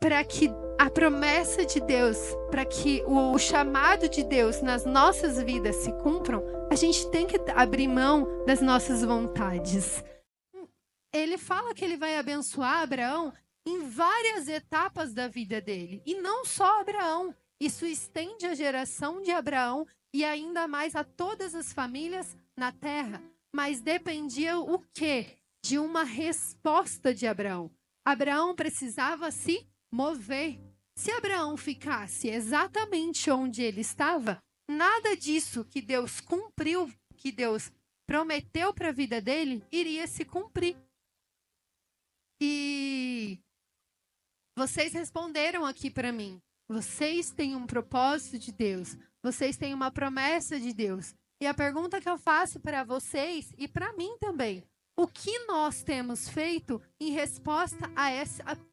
para que a promessa de Deus, para que o chamado de Deus nas nossas vidas se cumpram, a gente tem que abrir mão das nossas vontades. Ele fala que ele vai abençoar Abraão em várias etapas da vida dele. E não só Abraão. Isso estende a geração de Abraão e ainda mais a todas as famílias na terra. Mas dependia o quê? De uma resposta de Abraão. Abraão precisava se mover. Se Abraão ficasse exatamente onde ele estava, nada disso que Deus cumpriu, que Deus prometeu para a vida dele, iria se cumprir. E vocês responderam aqui para mim. Vocês têm um propósito de Deus. Vocês têm uma promessa de Deus. E a pergunta que eu faço para vocês e para mim também: o que nós temos feito em resposta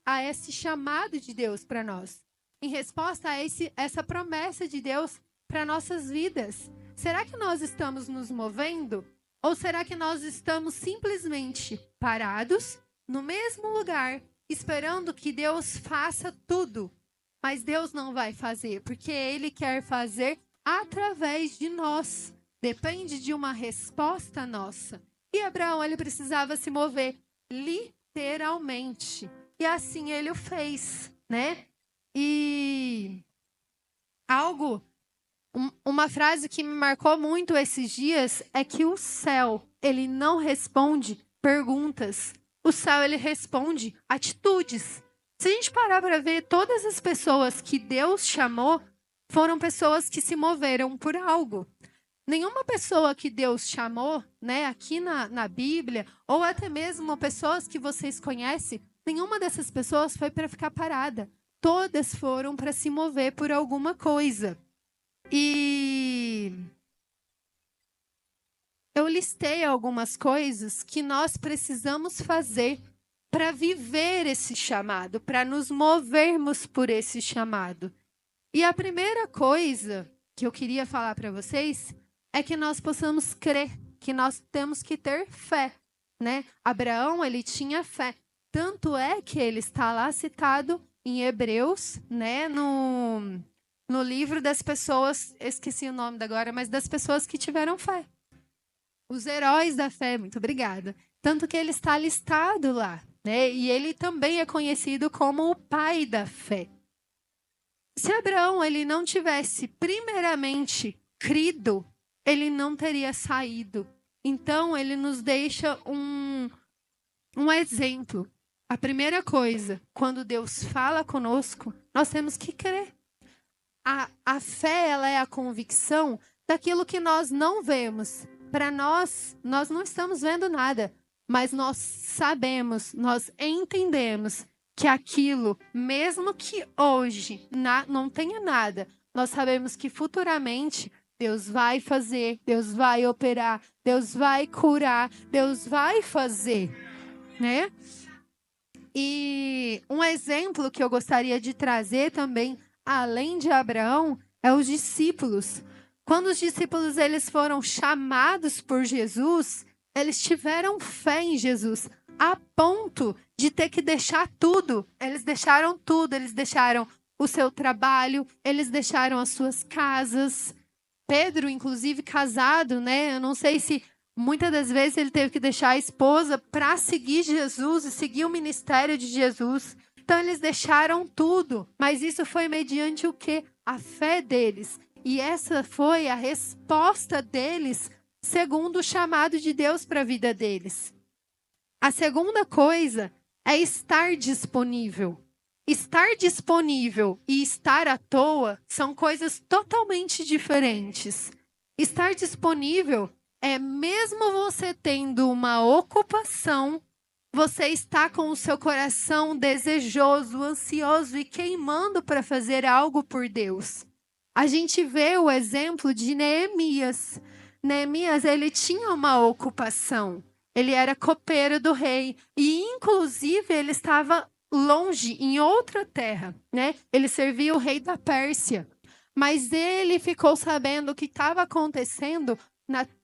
a esse chamado de Deus para nós? Em resposta a essa promessa de Deus para nossas vidas? Será que nós estamos nos movendo? Ou será que nós estamos simplesmente parados no mesmo lugar, esperando que Deus faça tudo? Mas Deus não vai fazer, porque Ele quer fazer através de nós. Depende de uma resposta nossa. E Abraão, ele precisava se mover literalmente. E assim ele o fez, né? E uma frase que me marcou muito esses dias é que o céu, ele não responde perguntas. O céu, ele responde atitudes. Se a gente parar para ver, todas as pessoas que Deus chamou foram pessoas que se moveram por algo. Nenhuma pessoa que Deus chamou, né, aqui na Bíblia, ou até mesmo pessoas que vocês conhecem, nenhuma dessas pessoas foi para ficar parada. Todas foram para se mover por alguma coisa. E eu listei algumas coisas que nós precisamos fazer para viver esse chamado, para nos movermos por esse chamado. E a primeira coisa que eu queria falar para vocês é que nós possamos crer, que nós temos que ter fé, né? Abraão, ele tinha fé. Tanto é que ele está lá citado em Hebreus, né? No livro das pessoas, esqueci o nome agora, mas das pessoas que tiveram fé. Os heróis da fé, muito obrigada. Tanto que ele está listado lá, né? E ele também é conhecido como o pai da fé. Se Abraão, ele não tivesse primeiramente crido, ele não teria saído. Então, ele nos deixa um exemplo. A primeira coisa, quando Deus fala conosco, nós temos que crer. A fé, ela é a convicção daquilo que nós não vemos. Para nós não estamos vendo nada, mas nós sabemos, nós entendemos que aquilo, mesmo que hoje não tenha nada, nós sabemos que futuramente Deus vai fazer, Deus vai operar, Deus vai curar, Deus vai fazer, né? E um exemplo que eu gostaria de trazer também, além de Abraão, é os discípulos. Quando os discípulos eles foram chamados por Jesus, eles tiveram fé em Jesus, a ponto de ter que deixar tudo. Eles deixaram tudo, eles deixaram o seu trabalho, eles deixaram as suas casas. Pedro, inclusive, casado, né? Eu não sei se muitas das vezes ele teve que deixar a esposa para seguir Jesus e seguir o ministério de Jesus. Então, eles deixaram tudo. Mas isso foi mediante o quê? A fé deles. E essa foi a resposta deles, segundo o chamado de Deus para a vida deles. A segunda coisa é estar disponível. Estar disponível e estar à toa são coisas totalmente diferentes. Estar disponível é mesmo você tendo uma ocupação, você está com o seu coração desejoso, ansioso e queimando para fazer algo por Deus. A gente vê o exemplo de Neemias. Neemias, ele tinha uma ocupação. Ele era copeiro do rei e, inclusive, ele estava longe, em outra terra, né? Ele servia o rei da Pérsia. Mas ele ficou sabendo o que estava acontecendo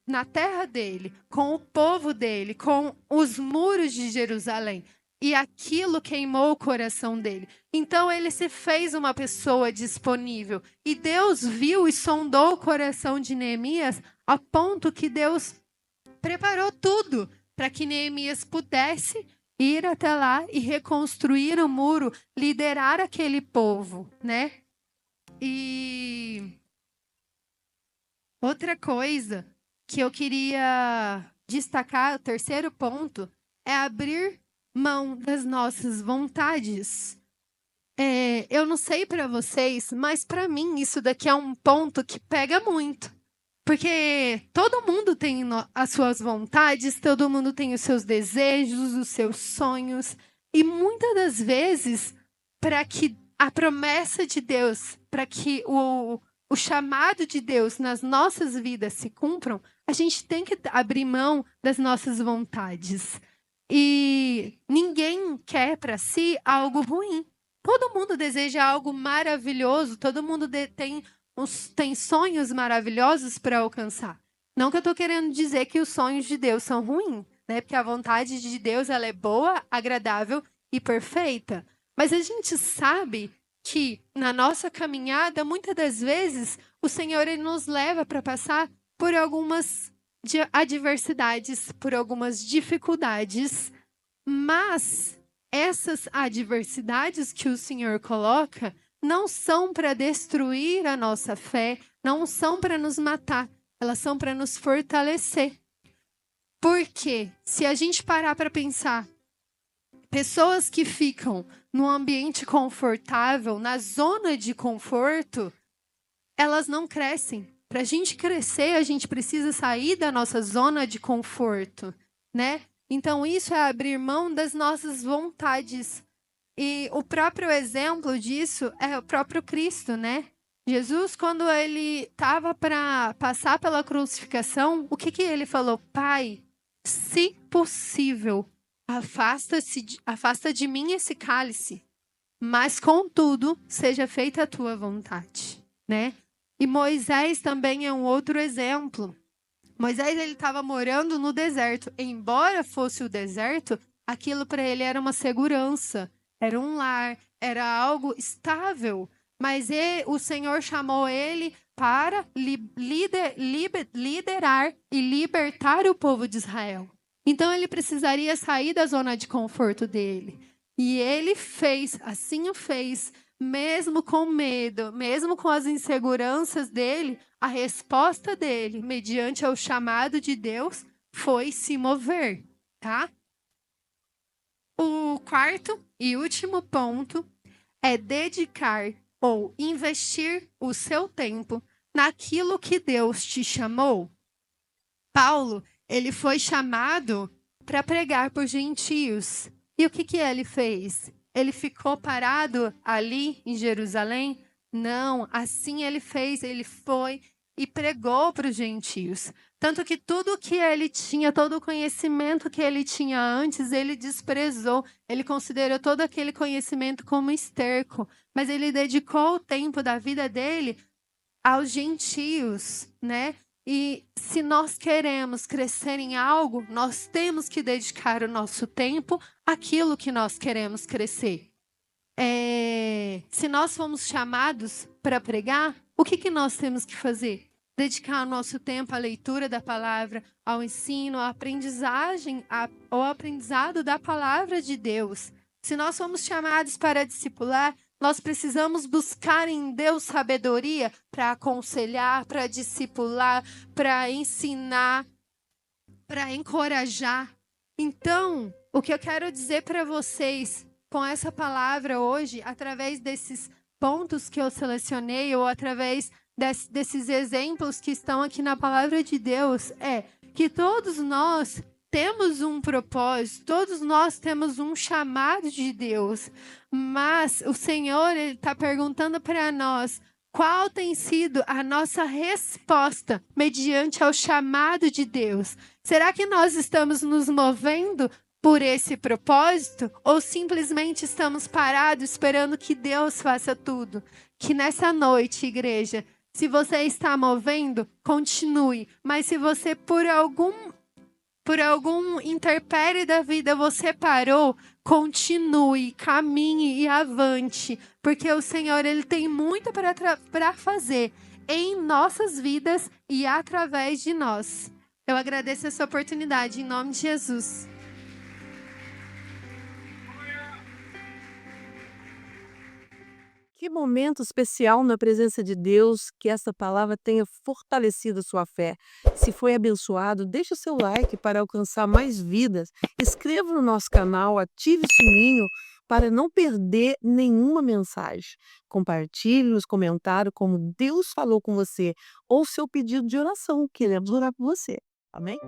na terra dele, com o povo dele, com os muros de Jerusalém. E aquilo queimou o coração dele. Então ele se fez uma pessoa disponível. E Deus viu e sondou o coração de Neemias a ponto que Deus preparou tudo para que Neemias pudesse ir até lá e reconstruir o muro, liderar aquele povo, né? E outra coisa que eu queria destacar, o terceiro ponto, é abrir mão das nossas vontades. Eu não sei para vocês, mas para mim isso daqui é um ponto que pega muito. Porque todo mundo tem as suas vontades, todo mundo tem os seus desejos, os seus sonhos. E muitas das vezes, para que a promessa de Deus, para que o chamado de Deus nas nossas vidas se cumpram, a gente tem que abrir mão das nossas vontades. E ninguém quer para si algo ruim. Todo mundo deseja algo maravilhoso, todo mundo tem sonhos maravilhosos para alcançar. Não que eu estou querendo dizer que os sonhos de Deus são ruins, né? Porque a vontade de Deus ela é boa, agradável e perfeita. Mas a gente sabe que na nossa caminhada, muitas das vezes, o Senhor ele nos leva para passar por algumas adversidades, por algumas dificuldades, mas essas adversidades que o Senhor coloca não são para destruir a nossa fé, não são para nos matar, elas são para nos fortalecer. Porque se a gente parar para pensar, pessoas que ficam num ambiente confortável, na zona de conforto, elas não crescem. Para a gente crescer, a gente precisa sair da nossa zona de conforto, né? Então, isso é abrir mão das nossas vontades. E o próprio exemplo disso é o próprio Cristo, né? Jesus, quando ele estava para passar pela crucificação, o que ele falou? Pai, se possível, afasta de mim esse cálice, mas contudo, seja feita a tua vontade, né? E Moisés também é um outro exemplo. Moisés ele estava morando no deserto. Embora fosse o deserto, aquilo para ele era uma segurança, era um lar, era algo estável. Mas o Senhor chamou ele para liderar e libertar o povo de Israel. Então ele precisaria sair da zona de conforto dele. E ele fez, assim o fez, mesmo com medo, mesmo com as inseguranças dele, a resposta dele, mediante ao chamado de Deus, foi se mover, tá? O quarto e último ponto é dedicar ou investir o seu tempo naquilo que Deus te chamou. Paulo, ele foi chamado para pregar por gentios. E o que ele fez? Ele ficou parado ali em Jerusalém? Não, assim ele fez, ele foi e pregou para os gentios. Tanto que tudo que ele tinha, todo o conhecimento que ele tinha antes, ele desprezou. Ele considerou todo aquele conhecimento como esterco. Mas ele dedicou o tempo da vida dele aos gentios, né? E se nós queremos crescer em algo, nós temos que dedicar o nosso tempo àquilo que nós queremos crescer. Se nós fomos chamados para pregar, o que nós temos que fazer? Dedicar o nosso tempo à leitura da palavra, ao ensino, à aprendizagem, ao aprendizado da palavra de Deus. Se nós fomos chamados para discipular, nós precisamos buscar em Deus sabedoria para aconselhar, para discipular, para ensinar, para encorajar. Então, o que eu quero dizer para vocês com essa palavra hoje, através desses pontos que eu selecionei ou através desses exemplos que estão aqui na palavra de Deus, é que todos nós temos um propósito, todos nós temos um chamado de Deus, mas o Senhor está perguntando para nós qual tem sido a nossa resposta mediante ao chamado de Deus. Será que nós estamos nos movendo por esse propósito ou simplesmente estamos parados esperando que Deus faça tudo? Que nessa noite, igreja, se você está movendo, continue, mas se você por algum por algum intempérie da vida você parou, continue, caminhe e avante, porque o Senhor ele tem muito para fazer em nossas vidas e através de nós. Eu agradeço essa oportunidade em nome de Jesus. Que momento especial na presença de Deus, que essa palavra tenha fortalecido a sua fé. Se foi abençoado, deixe o seu like para alcançar mais vidas. Inscreva no nosso canal, ative o sininho para não perder nenhuma mensagem. Compartilhe nos comentários como Deus falou com você ou seu pedido de oração. Queremos orar por você. Amém?